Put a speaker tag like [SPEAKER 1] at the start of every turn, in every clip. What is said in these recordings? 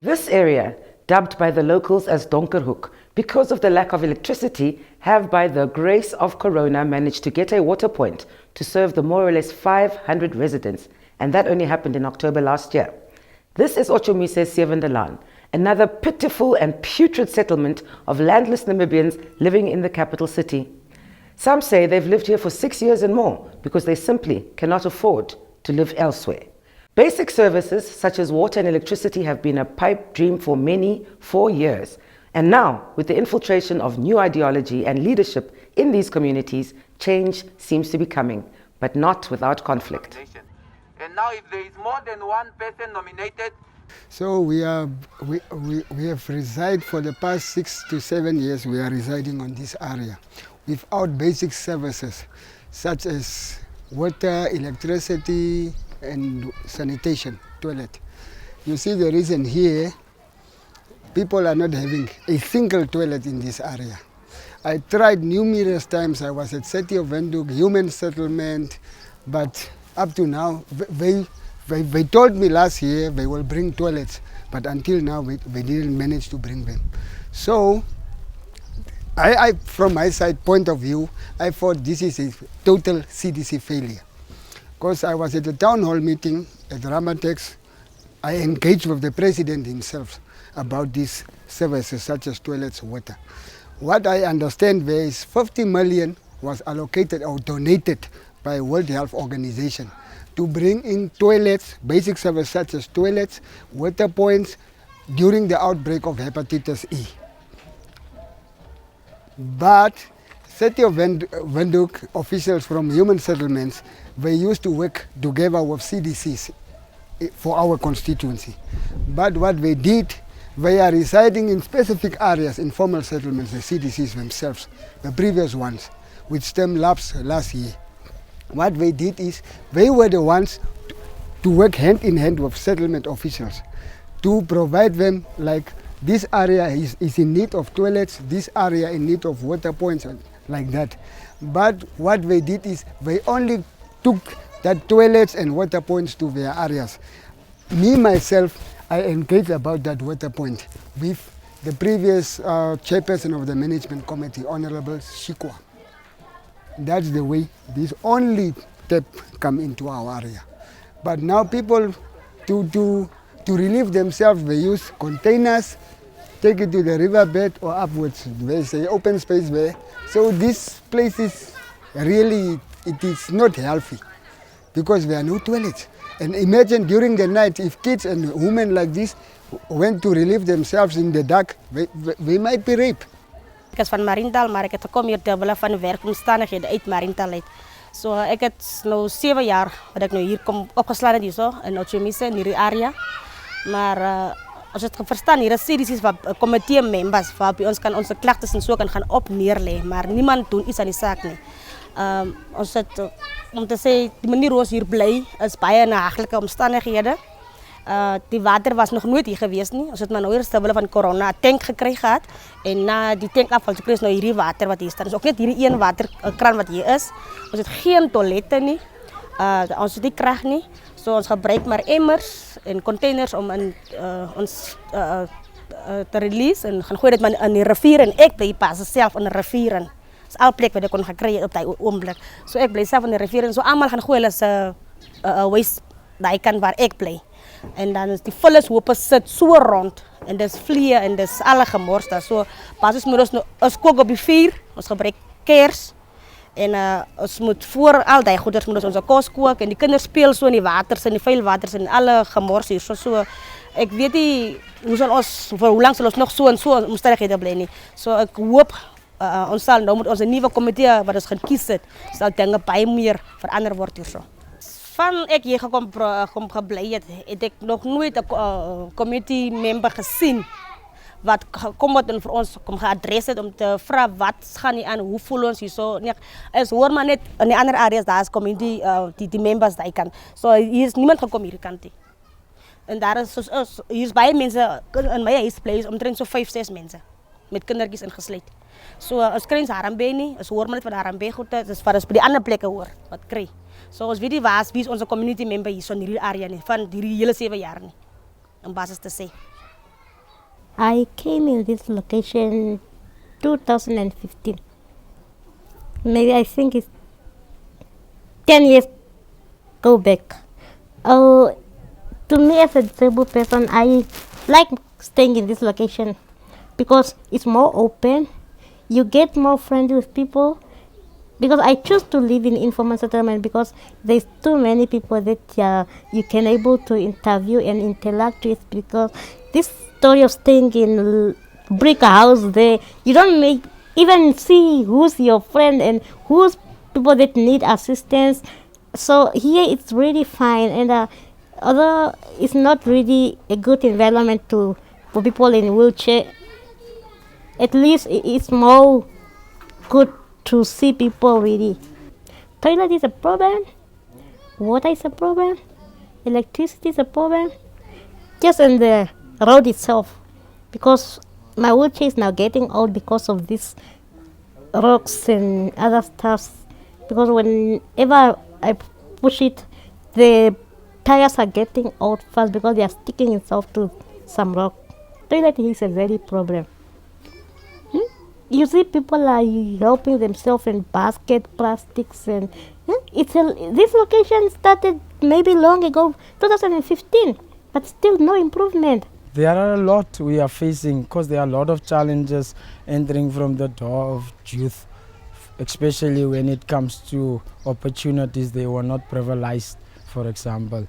[SPEAKER 1] This area, dubbed by the locals as Donkerhoek, because of the lack of electricity, have by the grace of Corona managed to get a water point to serve the more or less 500 residents, and that only happened in October last year. This is Ochomise's Sevendalan, another pitiful and putrid settlement of landless Namibians living in the capital city. Some say they've lived here for 6 years and more because they simply cannot afford to live elsewhere. Basic services such as water and electricity have been a pipe dream for many, for years. And now, with the infiltration of new ideology and leadership in these communities, change seems to be coming, but not without conflict.
[SPEAKER 2] And now if there is more than one person nominated.
[SPEAKER 3] So we have resided for the past 6 to 7 years, we are residing on this area without basic services such as water, electricity, and sanitation, toilet. You see the reason here, people are not having a single toilet in this area. I tried numerous times, I was at City of Windhoek, human settlement, but up to now, they told me last year they will bring toilets, but until now they didn't manage to bring them. So, I from my side point of view, I thought this is a total CDC failure. Because I was at a town hall meeting at Ramatex, I engaged with the president himself about these services such as toilets, water. What I understand there is 50 million was allocated or donated by World Health Organization to bring in toilets, basic services such as toilets, water points during the outbreak of hepatitis E. But City of Windhoek officials from human settlements, they used to work together with CDCs for our constituency. But what they did, they are residing in specific areas, informal settlements, the CDCs themselves, the previous ones, which stem lapsed last year. What they did is, they were the ones to work hand in hand with settlement officials to provide them, like, this area is in need of toilets, this area in need of water points, and like that. But what they did is, they only took that toilets and water points to their areas. Me, myself, I engaged about that water point with the previous chairperson of the management committee, Honorable Shikwa. That's the way this only tap come into our area. But now people, to relieve themselves, they use containers, take it to the riverbed or upwards. There's an open space there. So this place is really, it is not healthy because there are no toilets. And imagine during the night, if kids and women like this went to relieve themselves in the dark, they might be raped.
[SPEAKER 4] Ik is van Mariendal, maar ik heb gekomen hier terwille van de werkomstandigheden uit Mariendal uit. So, ik heb nu 7 jaar dat ik nu hier kom opgeslagen in Ochomise, in die area. Maar als je het verstaan, hier is series van committee members waar bij ons kan onze klachten en zo kan gaan neerleggen, maar niemand doet iets aan die zaak nie. Ons het, om te zeggen, die manier hoe ons hier blij is baie nagelijke omstandigheden. Die water was nog nooit hier geweest nie. Ons het maar nou eerst terwille van corona 'n tank gekry gehad en na die tank afval gekry is nou hierdie water wat hier staan. Dis ook net hierdie een waterkraan wat hier is. Ons het geen toilette nie. Ons het nie krag nie. So ons gebruik maar emmers en containers om ons te release en gaan gooi dit maar in die rivier en ek bly pas self in die rivier en is al plek wat ek kon gekry op daai oomblik. So ek bly self in die rivier en so almal gaan gooi hulle se waste daai kant waar ek bly. En dan is die vullishope sit so rond en dis vliee en dis alle gemors daar. So basis moet ons nou kook op die vuur, ons gebruik kers en ons moet voor al die goeders moet ons kos kook en die kinders speel so in die waters en die vuil waters en alle gemors hier. So ek weet nie hoe lank sal ons nog so en so omstandighede bly nie. So ek hoop ons sal nou met ons 'n nuwe komitee wat ons gaan kies het, sal dinge baie meer verander word hierso. Van ek hier gekom gebly het ek nog nooit 'n committee member gesien wat gekom het en vir ons kom geadres het om te vra wat gaan nie aan, hoe voel ons hierso. Nee, is hoor maar net in die ander areas daar is community die members daai kan. So hier is niemand gekom hierdie kant nie. En daar is hier is baie mense in my huisplek omtrent so 5-6 mense met kindertjies ingesluit. So ons kry ons Harambee nie, ons hoor maar net van Harambee goede, dis wat ons by die ander plekke hoor wat kry. So ons weet nie wie is onze community member hier so in hierdie area nie, van hierdie hele 7 jaar nie, om basis te sê.
[SPEAKER 5] I came in this location 2015. Maybe I think it's 10 years go back. To me as a disabled person, I like staying in this location because it's more open. You get more friendly with people. Because I choose to live in informal settlement because there's too many people that you can able to interview and interact with. Because this story of staying in brick house, there you don't even see who's your friend and who's people that need assistance. So here it's really fine, and although it's not really a good environment for people in wheelchair, at least it's more good to see people really. Toilet is a problem, water is a problem, electricity is a problem, just in the road itself. Because my wheelchair is now getting old because of these rocks and other stuff. Because whenever I push it, the tires are getting old fast because they are sticking itself to some rock. Toilet is a very problem. You see people are helping themselves in basket, plastics, and this location started maybe long ago, 2015, but still no improvement.
[SPEAKER 6] There are a lot we are facing because there are a lot of challenges entering from the door of youth, especially when it comes to opportunities they were not privileged, for example.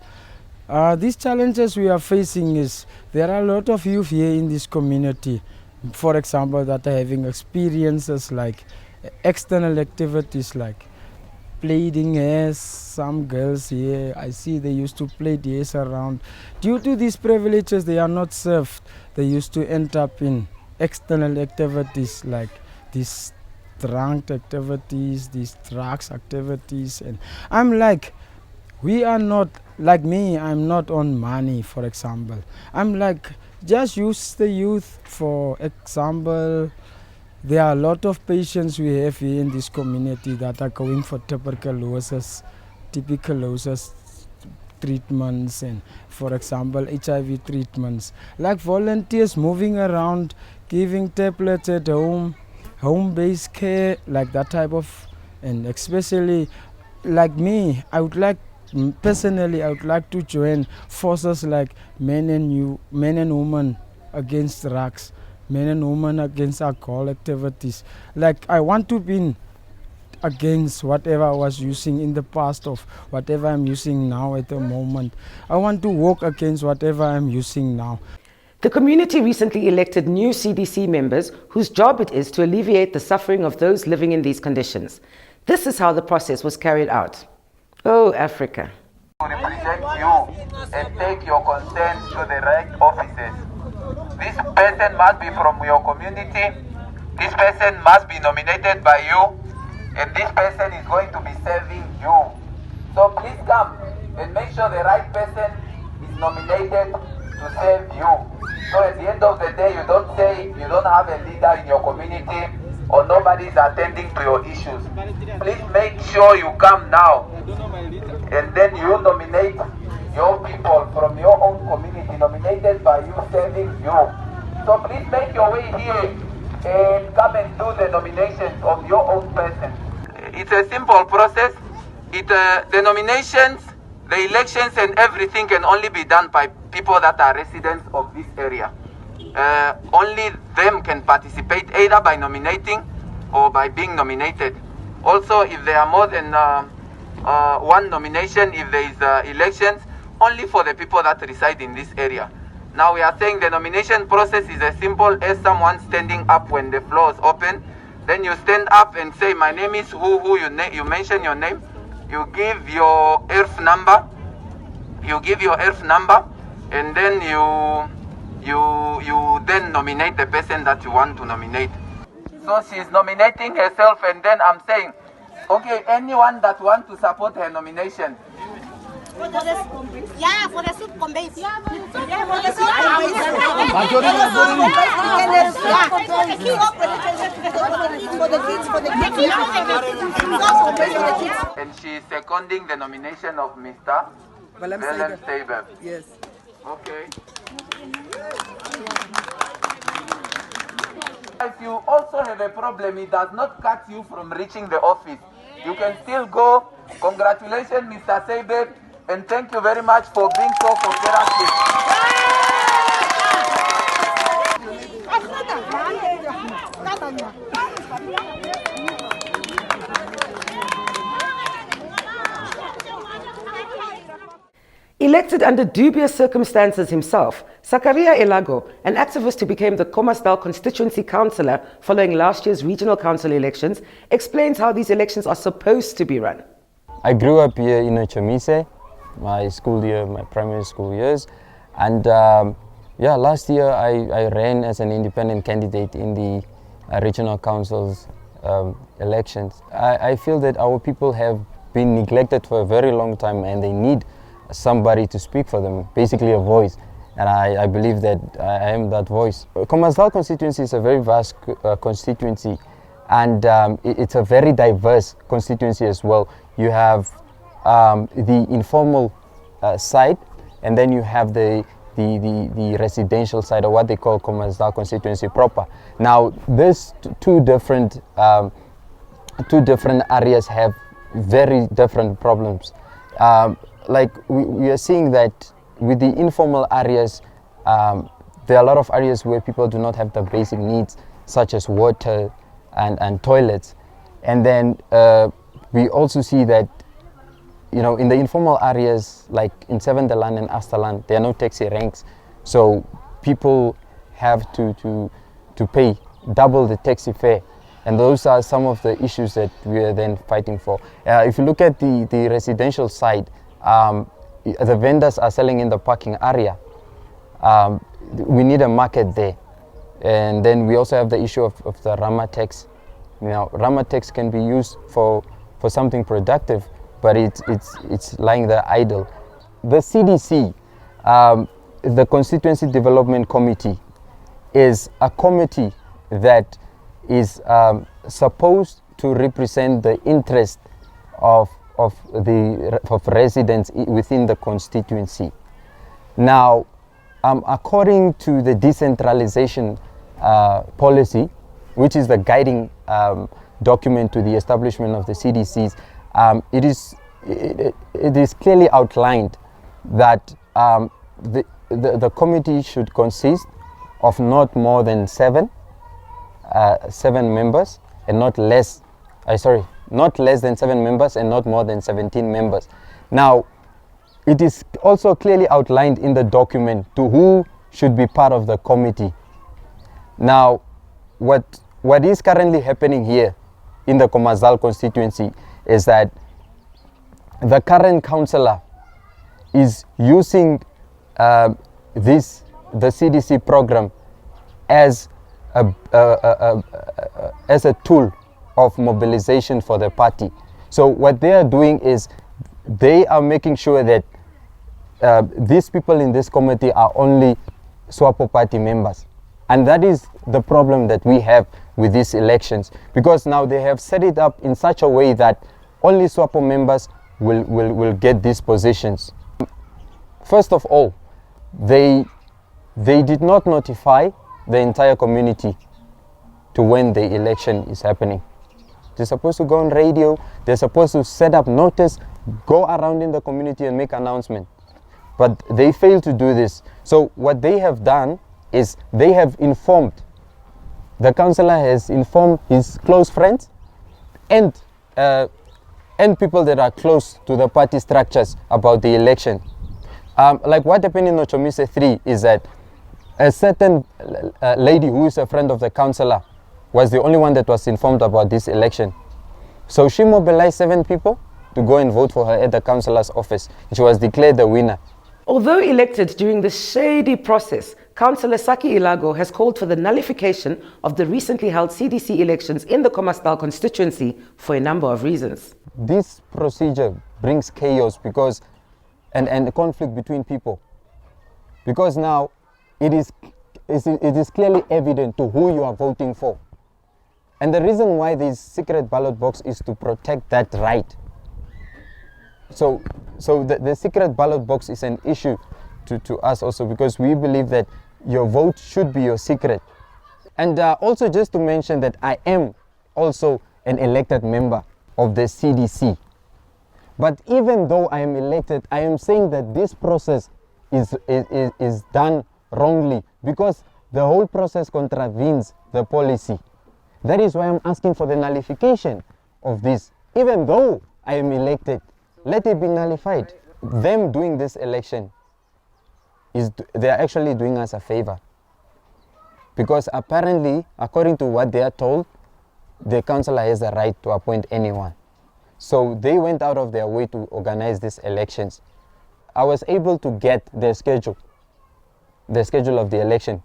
[SPEAKER 6] These challenges we are facing is there are a lot of youth here in this community, for example, that are having experiences like external activities like plaiting hair. Some girls here, I see they used to plait hairs around. Due to these privileges, they are not served. They used to end up in external activities like these drunk activities, these drugs activities. And I'm like, we are not, like me, I'm not on money, for example. I'm like, just use the youth, for example. There are a lot of patients we have here in this community that are going for tuberculosis, treatments, and for example HIV treatments. Like volunteers moving around, giving tablets at home, home-based care, like that type of, and especially like me, I would like, personally, I would like to join forces like men and women against drugs, men and women against alcohol activities. Like I want to be against whatever I was using in the past of whatever I'm using now at the moment. I want to work against whatever I'm using now.
[SPEAKER 1] The community recently elected new CDC members whose job it is to alleviate the suffering of those living in these conditions. This is how the process was carried out. Oh, Africa.
[SPEAKER 2] To represent you and take your concern to the right offices. This person must be from your community. This person must be nominated by you. And this person is going to be serving you. So please come and make sure the right person is nominated to serve you. So at the end of the day, you don't say you don't have a leader in your community or nobody is attending to your issues. Please make sure you come now. And then you nominate your people from your own community, nominated by you, serving you. So please make your way here and come and do the nominations of your own person. It's a simple process. The nominations, the elections and everything can only be done by people that are residents of this area. Only them can participate either by nominating or by being nominated. Also, if there are more than one nomination, if there is elections, only for the people that reside in this area. Now we are saying the nomination process is as simple as someone standing up when the floor is open. Then you stand up and say, my name is who you mention your name. You give your ERF number. You give your ERF number, and then you then nominate the person that you want to nominate. So she's nominating herself, and then I'm saying, okay, anyone that wants to support her nomination.
[SPEAKER 7] For the soup conveyance.
[SPEAKER 2] And she is seconding the nomination of Mr. Willem Steiber.
[SPEAKER 8] Yes.
[SPEAKER 2] Okay. If you also have a problem, it does not cut you from reaching the office. You can still go. Congratulations, Mr. Sebe, and thank you very much for being so cooperative.
[SPEAKER 1] Elected under dubious circumstances himself, Sackaria Elago, an activist who became the Khomasdal constituency councillor following last year's regional council elections, explains how these elections are supposed to be run.
[SPEAKER 8] I grew up here in Chomise, my school year, my primary school years, and last year I ran as an independent candidate in the regional council's elections. I feel that our people have been neglected for a very long time and they need somebody to speak for them, basically a voice, and I believe that I am that voice. Khomasdal constituency is a very vast constituency, and it's a very diverse constituency as well. You have the informal side, and then you have the residential side, or what they call Khomasdal constituency proper. Now, these two different areas have very different problems. Like we are seeing that with the informal areas, there are a lot of areas where people do not have the basic needs, such as water and toilets. And then we also see that, you know, in the informal areas, like in Sevendeland and Astaland, there are no taxi ranks. So people have to pay double the taxi fare. And those are some of the issues that we are then fighting for. If you look at the residential side, the vendors are selling in the parking area. We need a market there. And then we also have the issue of the Rama tax. Now, Rama tax can be used for something productive, but it's lying there idle. The CDC, the Constituency Development Committee, is a committee that is supposed to represent the interest of residents within the constituency. Now, according to the decentralization policy, which is the guiding document to the establishment of the CDCs, it is clearly outlined that the committee should consist of not more than seven members, and not less than 7 members and not more than 17 members. Now, it is also clearly outlined in the document to who should be part of the committee. Now, what is currently happening here in the Khomasdal constituency is that the current councillor is using the CDC program as a tool of mobilization for the party. So what they are doing is they are making sure that these people in this committee are only SWAPO party members. And that is the problem that we have with these elections, because now they have set it up in such a way that only SWAPO members will get these positions. First of all, they did not notify the entire community to when the election is happening. They're supposed to go on radio, they're supposed to set up notice, go around in the community and make announcement. But they failed to do this. So what they have done is they have informed, the councillor has informed his close friends and people that are close to the party structures about the election. Like what happened in Chomise 3 is that a certain lady who is a friend of the councillor was the only one that was informed about this election. So she mobilized 7 people to go and vote for her at the councillor's office. She was declared the winner.
[SPEAKER 1] Although elected during the shady process, Councillor Sackaria Elago has called for the nullification of the recently held CDC elections in the Khomasdal constituency for a number of reasons.
[SPEAKER 8] This procedure brings chaos because and conflict between people, because now it is clearly evident to who you are voting for. And the reason why this secret ballot box is to protect that right. So the secret ballot box is an issue to us also, because we believe that your vote should be your secret. And also just to mention that I am also an elected member of the CDC. But even though I am elected, I am saying that this process is done wrongly because the whole process contravenes the policy. That is why I'm asking for the nullification of this. Even though I am elected, let it be nullified. Them doing this election, they are actually doing us a favor. Because apparently, according to what they are told, the councillor has the right to appoint anyone. So they went out of their way to organize these elections. I was able to get the schedule of the election.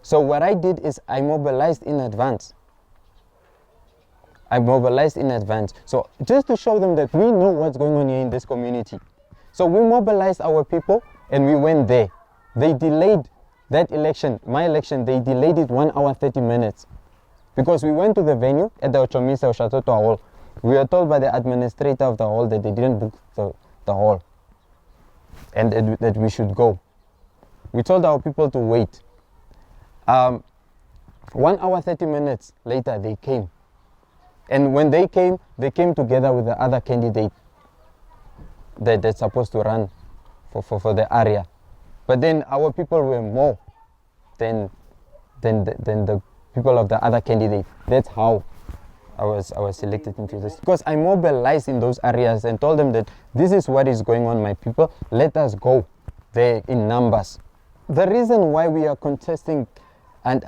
[SPEAKER 8] So what I did is I mobilized in advance. So just to show them that we know what's going on here in this community. So we mobilized our people and we went there. They delayed that election, my election, they delayed it 1 hour 30 minutes. Because we went to the venue at the Ochomisa Shatoto Hall. We were told by the administrator of the hall that they didn't book the hall and that we should go. We told our people to wait. 1 hour 30 minutes later they came. And when they came together with the other candidate that's supposed to run for the area. But then our people were more than the people of the other candidate. That's how I was selected into this. Because I mobilized in those areas and told them that this is what is going on, my people. Let us go there in numbers. The reason why we are contesting and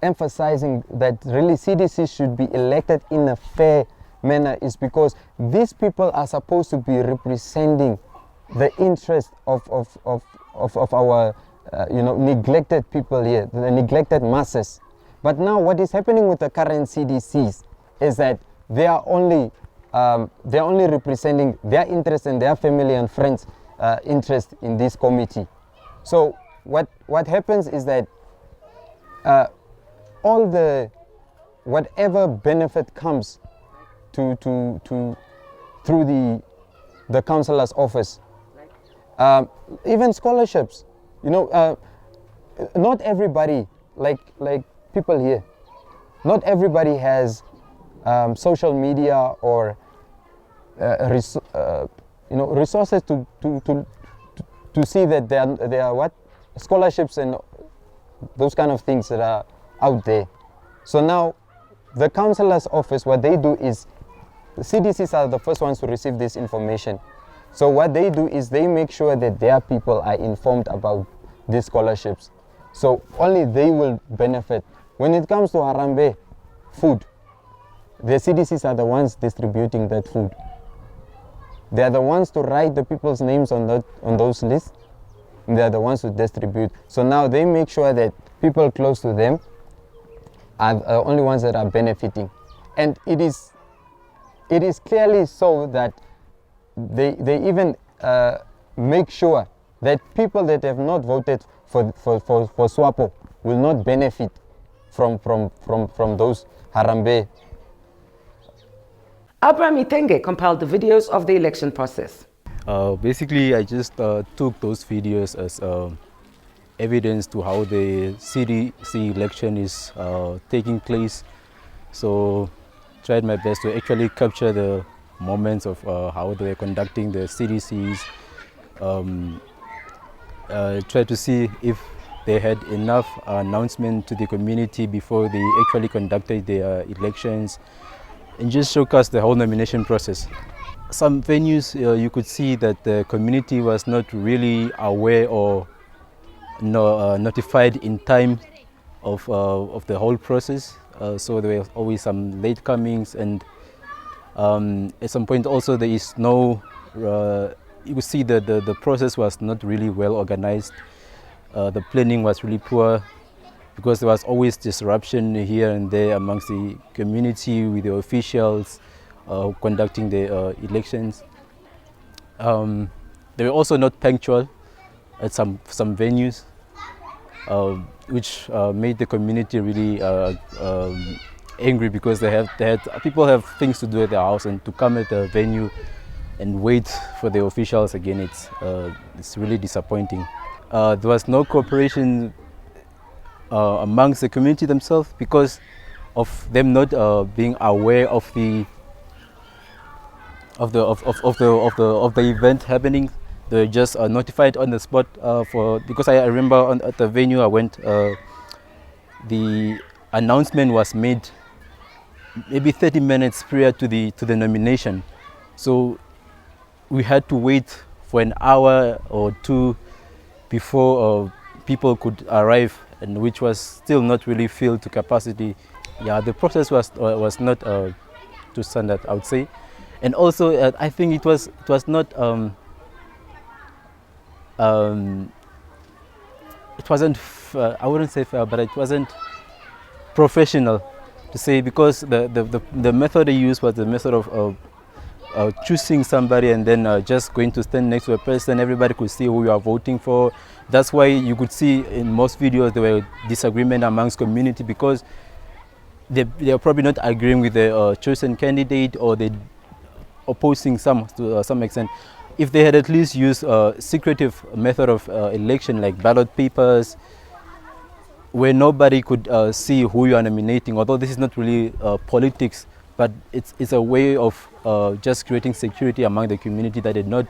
[SPEAKER 8] emphasizing that really CDC should be elected in a fair manner is because these people are supposed to be representing the interest of our neglected people here, the neglected masses. But now what is happening with the current CDCs is that they are only representing their interest and their family and friends' interest in this committee. So what happens is that whatever benefit comes through the councillor's office, even scholarships, not everybody, like people here, not everybody has social media or resources to see that there are what scholarships and those kind of things that are out there. So now the councillor's office, what they do is, the CDCs are the first ones to receive this information. So what they do is they make sure that their people are informed about these scholarships. So only they will benefit. When it comes to Harambe food, the CDCs are the ones distributing that food. They are the ones to write the people's names on those lists. And they are the ones who distribute. So now they make sure that people close to them are the only ones that are benefiting. And it is clearly so that they even make sure that people that have not voted for SWAPO will not benefit from those Harambe.
[SPEAKER 1] Abraham Itenge compiled the videos of the election process.
[SPEAKER 9] Basically, I just took those videos as evidence to how the CDC election is taking place. So tried my best to actually capture the moments of how they were conducting the CDCs. Tried to see if they had enough announcement to the community before they actually conducted their elections, and just showcase the whole nomination process. Some venues you could see that the community was not really aware or notified in time of the whole process. So there were always some late comings, and at some point also there is no, you could see that the process was not really well organized. The planning was really poor because there was always disruption here and there amongst the community with the officials conducting the elections. They were also not punctual at some venues, which made the community really angry, because people have things to do at their house, and to come at the venue and wait for the officials again, it's really disappointing. There was no cooperation amongst the community themselves because of them not being aware of the event happening. They just notified on the spot because I remember at the venue I went. The announcement was made maybe 30 minutes prior to the nomination, so we had to wait for an hour or two before people could arrive, and which was still not really filled to capacity. Yeah, the process was not to standard, I would say, and also I think it was not it wasn't I wouldn't say fair, but it wasn't professional to say, because the method they used was the method of choosing somebody and then just going to stand next to a person. Everybody could see who you are voting for. That's why you could see in most videos there were disagreement amongst community, because they are probably not agreeing with the chosen candidate, or they opposing some to some extent. If they had at least used a secretive method of election like ballot papers, where nobody could see who you are nominating, although this is not really politics, but it's a way of just creating security among the community that did not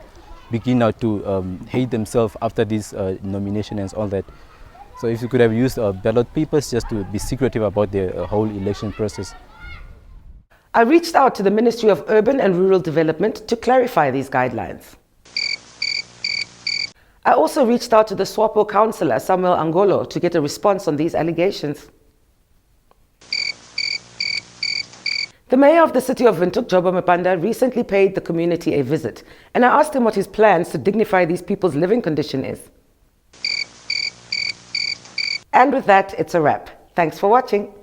[SPEAKER 9] begin now to hate themselves after this nomination and all that. So if you could have used ballot papers just to be secretive about the whole election process.
[SPEAKER 1] I reached out to the Ministry of Urban and Rural Development to clarify these guidelines. I also reached out to the SWAPO councillor, Samuel Angolo, to get a response on these allegations. The mayor of the city of Windhoek, Jobo Mapanda, recently paid the community a visit, and I asked him what his plans to dignify these people's living condition is. And with that, it's a wrap. Thanks for watching.